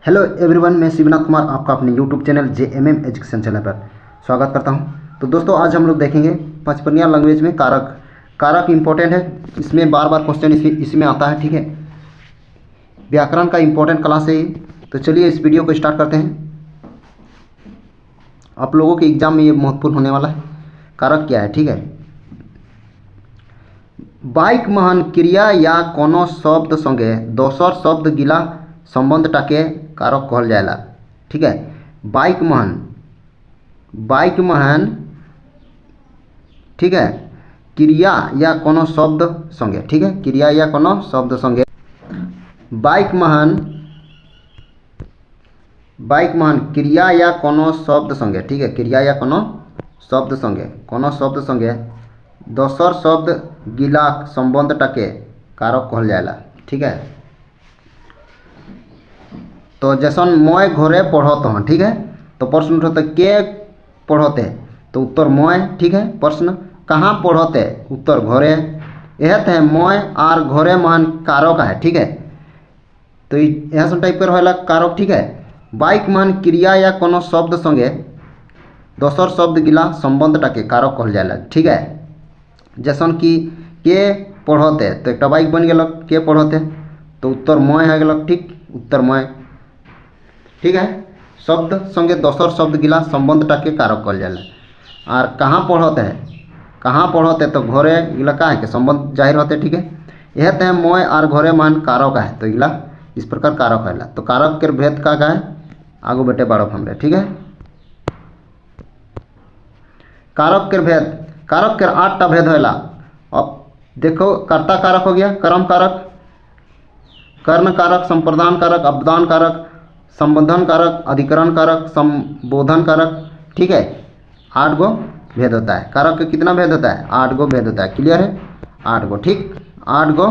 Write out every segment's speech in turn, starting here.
Hello everyone, मैं शिवनाथ कुमार आपका अपने YouTube channel JMM education channel पर स्वागत करता हूं। तो दोस्तों, आज हम लोग देखेंगे पचपनिया लैंग्वेज में कारक। कारक इंपॉर्टेंट है, इसमें बार बार क्वेश्चन इसमें आता है। ठीक है, व्याकरण का इंपॉर्टेंट क्लास है ये। तो चलिए इस वीडियो को स्टार्ट करते हैं। आप लोगों के एग्जाम में ये महत्वपूर्ण होने वाला है। कारक क्या है? ठीक है, बाइक महान क्रिया या कोनो शब्द संगे दोसर शब्द गिला संबंधटाके कारक कहल जाएला। ठीक है, बाइक महान ठीक है, क्रिया या कोनो शब्द संगे। ठीक है, क्रिया या कोनो शब्द संगे बाइक महान क्रिया या कोनो शब्द संगे। ठीक है, क्रिया या कोनो शब्द संगे दोसर शब्द गिला संबंधटाके कारक कहल जाएला। ठीक है, तो जैसन मैं घरे पढ़त हूँ। ठीक है, तो प्रश्न उठते के पढ़ते, तो उत्तर मैं। ठीक है, प्रश्न कहाँ पढ़ते, उत्तर घरे। यह है मैं और घरे मान कारक है। ठीक है, तो यह सब टाइप कर होला कारक। ठीक है, बाइक मान क्रिया या कोनो शब्द संगे दोसर शब्द गिला संबंधटाके कारक कहल जाएला। ठीक है, जैसन कि के पढ़ते, तो एक बाइक बन गया के पढ़ते, तो उत्तर मैं है गलक। ठीक, उत्तर मैं। ठीक है, शब्द संगे दोसर शब्द गिला संबंधटाके कारक कहल जाएला। और कहाँ पढ़ते तो घरे गिला का है कि संबंध जाहिर होते। ठीक है, यह तो है मैं और घरे मान कारक है, तो गिला इस प्रकार कारक है। तो कारक के भेद का है आगो बेटे बारह हमरे। ठीक है, कारक के भेद, कारक के 8टा भेद होला। अब देखो, कर्ता कारक हो गया, कर्म कारक, कर्ण कारक, संप्रदान कारक, अवदान कारक, संबोधन कारक, अधिकरण कारक, संबोधन कारक। ठीक है, 8 गो भेद होता है। कारक के कितना भेद होता है? 8 गो भेद होता है। क्लियर है? 8 गो। ठीक, 8 गो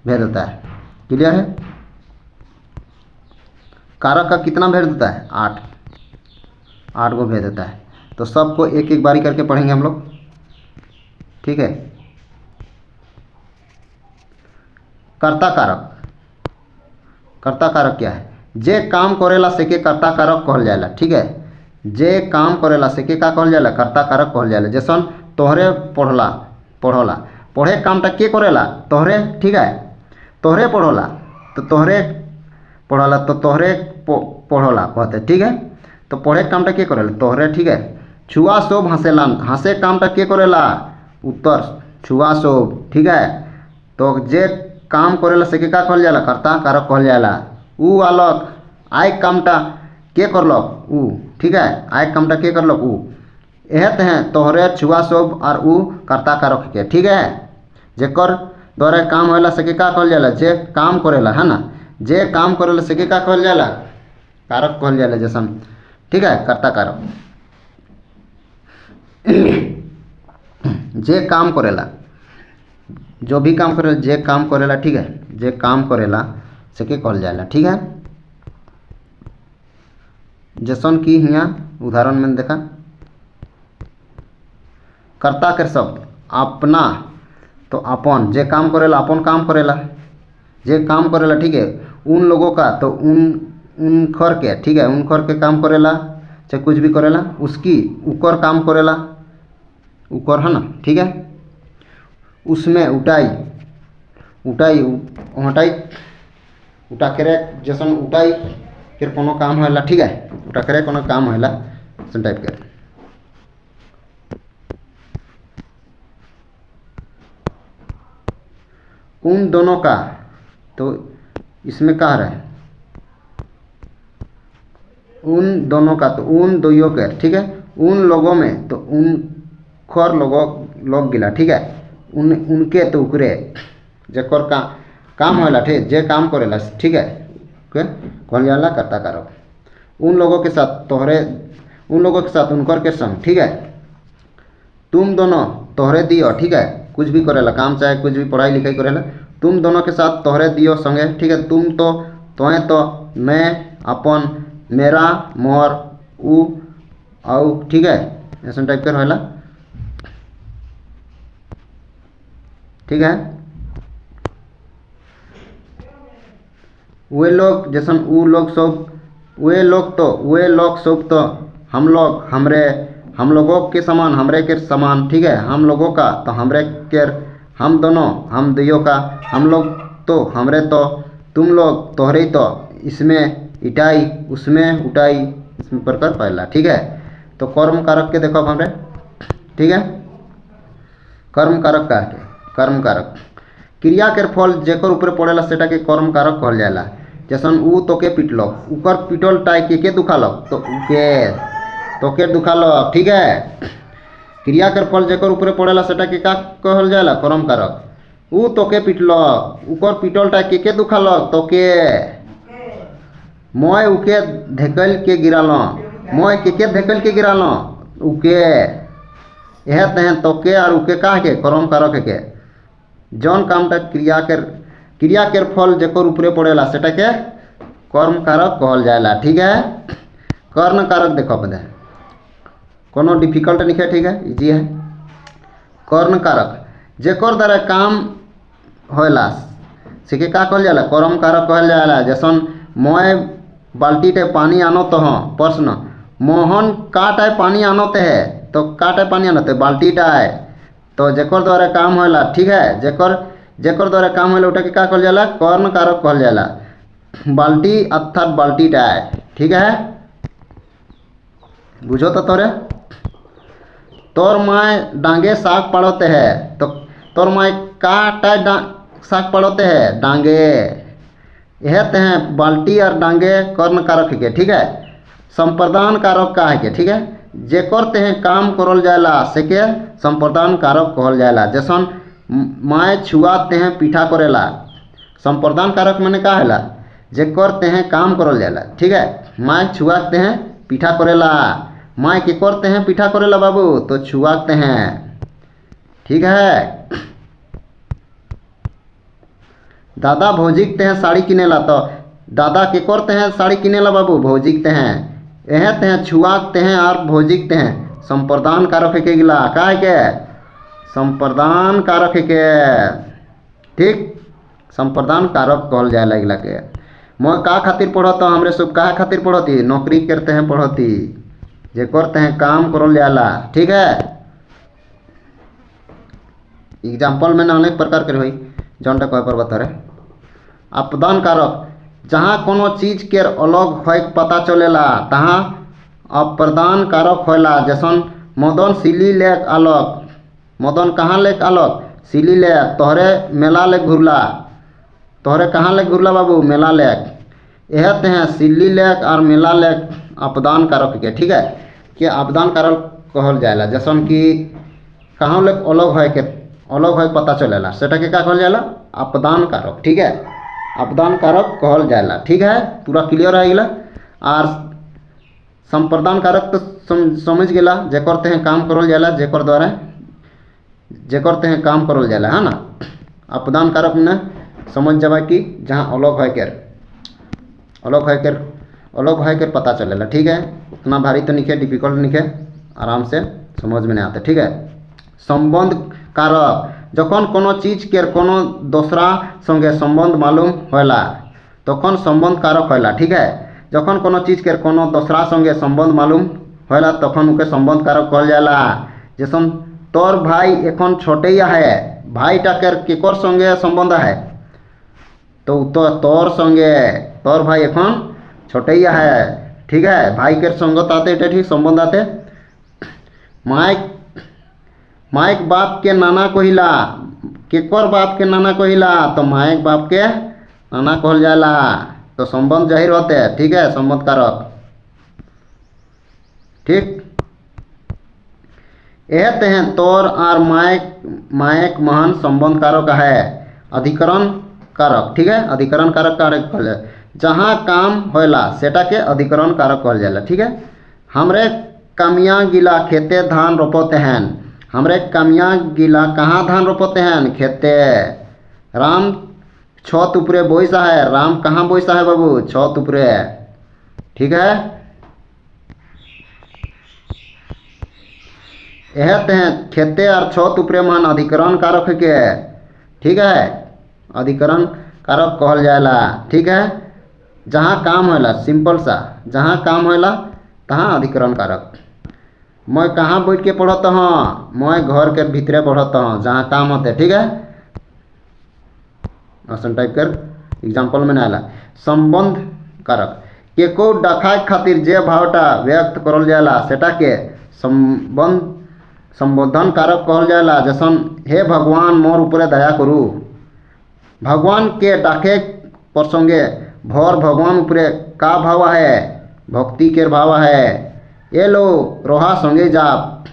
भेद होता है। क्लियर है? कारक का कितना भेद होता है? 8 गो भेद होता है। तो सबको एक एक बारी करके पढ़ेंगे हम लोग। ठीक है, कर्ता कारक क्या है? जे काम करेला से के कर्ता कारक कहल जाएला। ठीक है, जे काम करेला से के का कहल जाएला? कर्ता कारक कहल जाएला। जैसन तोहरे पढ़ला, पढ़े कामटा के करेला? तोहरे। ठीक है, तोहरे पढ़ला, तो तोहरे पढ़ला, तो तोहरे पढ़ला कहते। ठीक है, तो पढ़े कामटा के करेला? तोहरे। ठीक है, छुआ शोभ हंसेलान, हंसे कामटा के करेला? उत्तर छुआ शोभ। ठीक है, तो जे काम करेला से के का कहल जाला? कर्ता कारक कहल जाला। ऊ आलक, आय कामटा के करलक? ऊ। ठीक है, आय कामटा के करलक? ऊ। यह है तोहरे, छुआ शोभ और ऊ कर्ता कारक के। ठीक है, जेकर द्वारा काम होला से के का कहल जाला? जे काम करेला है ना, जे काम करेला से के का कहल जाला? कारक कहल जाला। जैसन ठीक है, कर्ता कारक जे काम करेला, जो भी काम करेला, जे काम करेला। ठीक है, जे काम करेला से के कहल जाएला। ठीक है, जैसन कि यहाँ उदाहरण में देखा, कर्ता के शब्द अपना, तो अपन, जे काम करेला अपन काम करेला, जे काम करेला। ठीक है, उन लोगों का, तो उनखर के। ठीक है, उनखर के काम करेला, चाहे कुछ भी करेला। उसकी, उकर काम करेला, उकर है ना। ठीक है, उसमें हटाई, उठा करे, जैसन उठाई फिर कोनो काम होला। ठीक है, उठा करे कोनो काम होला, सन टाइप के। उन दोनों का, तो इसमें कहा रहे उन दोनों का, तो उन दोनों के। ठीक है, उन लोगों में, तो उन खर लोग गिला। ठीक है, उनके, तो उकरे, जेकर का काम होला। ठीक, जे काम करेला। ठीक है, कहल जाला कर्ता कारक। उन लोगों के साथ तोहरे, उन लोगों के साथ उनकर के संग। ठीक है, तुम दोनों तोहरे दियो। ठीक है, कुछ भी करेला काम, चाहे कुछ भी पढ़ाई लिखाई करेला, तुम दोनों के साथ तोहरे दियो संगे। ठीक है, तुम तो, तोहे तो, मैं, अपन, मेरा, मोर, ऊ, औ। ठीक है, ऐसा टाइप कर होला। ठीक है, वे लोग, जैसन ऊ लोग सब वे लोग सब तो हम लोग हम लोगों के समान हमरे के समान, ठीक है, हम लोगों का तो हमरे के, हम दोनों हम दुइयों का, हम लोग तो हमरे तो, तुम लोग तोहरे तो, इसमें इटाई उसमें उठाई, इसमें प्रकार पहला, ठीक है। तो कर्म कारक के देखो हमरे, ठीक है, कर्म कारक का है, कर्म कारक क्रिया के फल जेकर ऊपर पड़ेला सेटा के कर्म कारक कहल जाला। जैसन ऊ तोके पिटलो, ऊकर पिटल टाई के दुखालो तो तोके दुखालो, ठीक है। क्रिया के फल जेकर ऊपर पड़ेला सेटा के का कहल जाला, कर्म कारक। ऊ तोके पिटलो, ऊकर पिटल टाई के दुखालो तोके, मोय उके ढेकल के गिरालो, मोय के ढेकल के गिरालो उके, यह तहन तोके और उके का के कर्म कारक के। जौन काम तक क्रिया के फल जेकर ऊपरे पड़ेला सेटा के कर्म कारक कहल जाला, ठीक है। कर्ण कारक देखो बदे कोनो डिफिकल्ट नहीं है, ठीक है, इजी है। कर्ण कारक जेकर द्वारा काम होला से के का कहल जाला, कर्म कारक कहल जाला। जैसन मोय बाल्टी टे पानी आनो तो हाँ प्रश्न, मोहन का टाइप पानी आनते है तो का टाइप पानी आनते बाल्टी टाइप, तो जेकर द्वारा काम होला, ठीक है, जेकर द्वारा काम होला उठा के का कहल जाला, कर्ण कारक कहल जाला। बाल्टी अर्थात बाल्टी टाइप, ठीक है, बुझो तो तोरे। तोर माय डांगे साग पड़ोते है तो तोर माय का टाइप साग पड़ोते है, डांगे, यह तह बाल्टी और डांगे कर्ण कारक के, ठीक है। संप्रदान कारक का है के, ठीक है, जेकर तह काम करल जाला से के संप्रदान कारक कहल जाला। जैसन माय छुआ तह पीठा करेला, संप्रदान कारक मैंने का हैला, जेकर तह काम करल जाला, ठीक है। माय छुआ तह पीठा करेला, माय के करते हैं पीठा करेला बाबू तो छुआते हैं, ठीक है। दादा भौजिकते हैं साड़ी किनेला तो दादा के करते हैं साड़ी किनेला बाबू भौजिकते हैं, यह हैं छुआते हैं और भौजिकते हैं। संप्रदान कारक के गिला का है के, संप्रदान कारक के, ठीक, संप्रदान कारक कहल जाए लगला के। मैं का खातिर पढ़त हमरे सब का खातिर पढ़ती, नौकरी करते हैं पढ़ती, जे करते हैं काम करल जाला, ठीक है। एग्जाम्पल में अनेक प्रकार के हुई जौनटा कहे पर बता रहे। अपदान कारक जहाँ कोनो चीज के अलग होय पता चलेला तहाँ अप्रदान कारक होला। जैसन मदन सिली लेक अलग, मदन कहाँ लेक अलग, सिली लेक, तोहरे मेला लेक घुरला, तोहरे कहाँ लेक घुरला बाबू, मेला लेक, यह हैं सिल्ली लेक और मेला लेक अपदान कारक के, ठीक है, कि अपदान कारक कहल जाएला। जैसन कि कहाँ लेक अलग है पता चलेला सेटा के का कहल जाएला, अपदान कारक, ठीक है, अपदान कारक कहल जाएला, ठीक है, पूरा क्लियर है गेला। और संप्रदान कारक तो समझ गेला, जे करते हैं काम करल जाएला, जेकर द्वारा जे करते हैं काम करल जाएला, है ना। अपदान कारक में समझ जावा कि जहाँ अलग है के पता चलेला, ठीक है। उतना भारी तो नहीं है, डिफिकल्ट नहीं है, आराम से समझ में नहीं आता, ठीक है। संबंध कारक जखन कोनो चीज के कोनो दूसरा संगे संबंध मालूम होला तखन संबंध कारक होला, ठीक है। जखन कोनो चीज के कोनो दूसरा संगे संबंध मालूम होला तखन उके संबंध कारक कहल जाला। जैसन तोर भाई एखन छोटैया है, भाई टाकर केकर संगे संबंध है तो तोर संगे, तोर भाई एखन छोटैया है, ठीक है, भाई के संगत आते, ठीक, संबंध आते। माइक बाप के नाना कहिला, केकर बाप के नाना कहिला तो माइक बाप के नाना कहल जाला, तो संबंध जाहिर होते हैं, ठीक है, संबंध कारक, ठीक। यह हैं तोर और माइक महान संबंध कारक है। अधिकरण कारक, ठीक है, अधिकरण कारक कहल जाए, जहाँ काम होला सेटा के अधिकरण कारक कहल जाला, ठीक है। हमरे कमियाँ गिला खेते धान रोपते हैं, हमरे कमियाँ गिला कहाँ धान रोपते हैं, खेते। राम छत ऊपरे बोईसा है, राम कहाँ बोईसा है बाबू, छत ऊपरे, ठीक है। यह हैं खेते और छत ऊपरे मान अधिकरण कारक के, ठीक है, अधिकरण कारक कहल जाएला, ठीक है। जहाँ काम होला, सिंपल सा, जहाँ काम होला तहाँ अधिकरण कारक। मैं कहाँ बैठ के पढ़त हूँ, मैं घर के भीतरे पढ़त हूँ जहाँ काम होते, ठीक है। ऑप्शन टाइप कर एग्जाम्पल में आला। संबंध कारक केको डखाय खातिर जे भावटा व्यक्त करल जाला सेटा के संबोधन कारक कहल जाला। जैसन हे भगवान मोर ऊपर दया करू, भगवान के डाके प्रसंगे भर भगवान ऊपर का भाव है, भक्ति के भाव है। ये लो रोहा संगे जाप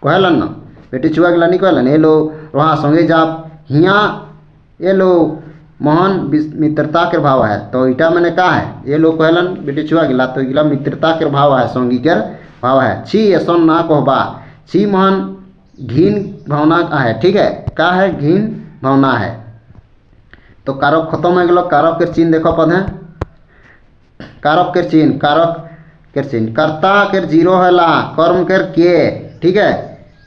कहलन न, बेटी छुआ गला नहीं कहलन, ये लो रोहा संगे जाप, हिया ये लो महान मित्रता के भाव है। तो इटा मैंने कहा है, ये लोग कहलन बेटी छुआ गिला, तो गिला मित्रता के भाव है, संगी के भाव है। छी ऐसा ना कहबा, छी महान घीन भावना का है, ठीक है। का है, घीन भावना है। तो कारक खत्म हो गलो। कारक के चिन्ह देखो पद है, कारक के चिन्ह, कारक के चिन्ह, कर्ता के जीरो हैला, कर्म के, ठीक है।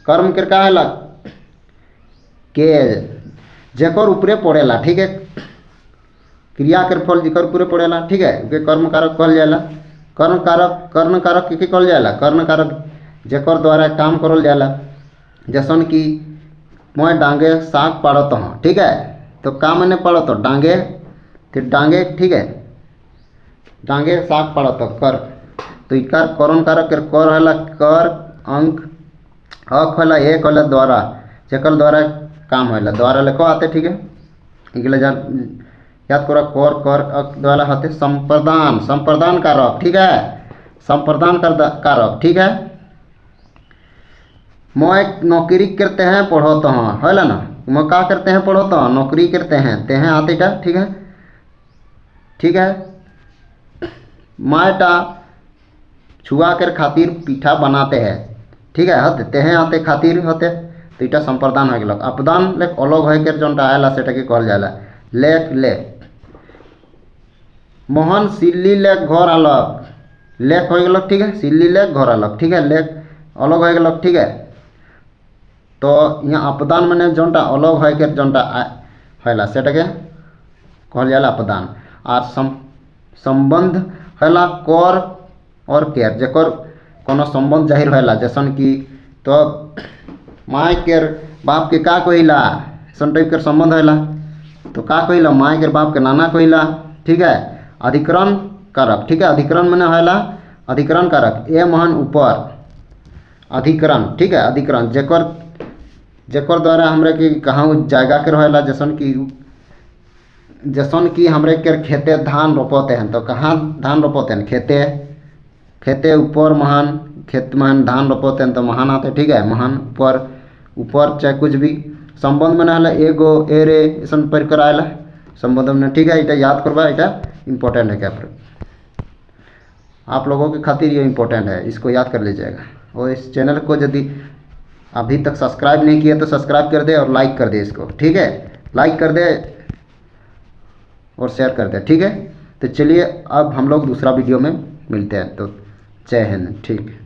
कर्म के का हैला के, जेकर ऊपरे पड़ेला, ठीक है। क्रिया के फल जेकर ऊपरे पड़ेला, ठीक है, उके कर्म कारक कहल जाला। कर्म कारक, कर्ण कारक के कहल जाला, कर्ण कारक जेकर द्वारा काम करल जाला। जैसन कि मैं डांगे साग पाड़त हूँ, ठीक है। तो का मैंने पढ़त हो, डांगे, फिर डांगे, ठीक है, डांगे साग पाड़त हो, कर। तो इकार कर्ण कारक के कर हैला कर, अंक, अक हैला एक हैला द्वारा, जेकर द्वारा काम होला, द्वारा लेको आते, ठीक है। इगले याद करो, कर कर अक द्वारा आते संप्रदान, संप्रदान कारक, ठीक है, संप्रदान कारक, ठीक है। मैं नौकरी करते हैं पढ़ोता हूँ, है ना, मैं क्या करते हैं पढ़ोता हूँ, नौकरी करते हैं, ते हैं आते टा, ठीक है, ठीक है। मायटा छुआ कर खातिर पीठा बनाते हैं, ठीक है, हते ते हैं आते खातिर होते, तो इटा संप्रदान हो गया। अपदान लेख अलग है कर जोनटा आएला सेटा के कहल जाला लेख ले। मोहन सिल्ली लेख घर अलग, लेख हो गया, ठीक है, सिल्ली लेख घर अलग, ठीक है, लेख अलग हो गया, ठीक है। तो यहाँ अपदान मैंने जोनटा अलग है कर जोनटा हैला सेटा के कहल जाला अपदान। और संबंध हैला कर और केर, जेकर कोनो संबंध जाहिर हैला। जैसन कि तो माय केर बाप के का कहिला, सन टाइप के संबंध हैला। तो का कहिला, माय के बाप के नाना कहिला, ठीक है। अधिकरण कारक, ठीक है, अधिकरण मैंने हैला अधिकरण कारक, ए महान ऊपर अधिकरण, ठीक है, अधिकरण जेकर द्वारा हमरे के कहाँ जायगा के रहेला। जैसन कि हमरे के खेते धान रोपते हैं, तो कहाँ धान रोपते हैं, खेते ऊपर महान, खेत महान धान रोपते हैं, तो महान आते, ठीक है, महान ऊपर चाहे कुछ भी। संबंध में ना एगो एरे ऐसा पर कराएला संबंध में, ठीक है। इटा याद करवा, इटा इम्पोर्टेंट है क्या पर आप लोगों के खातिर, ये इम्पोर्टेंट है, इसको याद कर लीजिएगा। और इस चैनल को यदि अभी तक सब्सक्राइब नहीं किया तो सब्सक्राइब कर दे और लाइक कर दे इसको, ठीक है, लाइक कर दे और शेयर कर दे, ठीक है। तो चलिए अब हम लोग दूसरा वीडियो में मिलते हैं। तो जय हिंद, ठीक।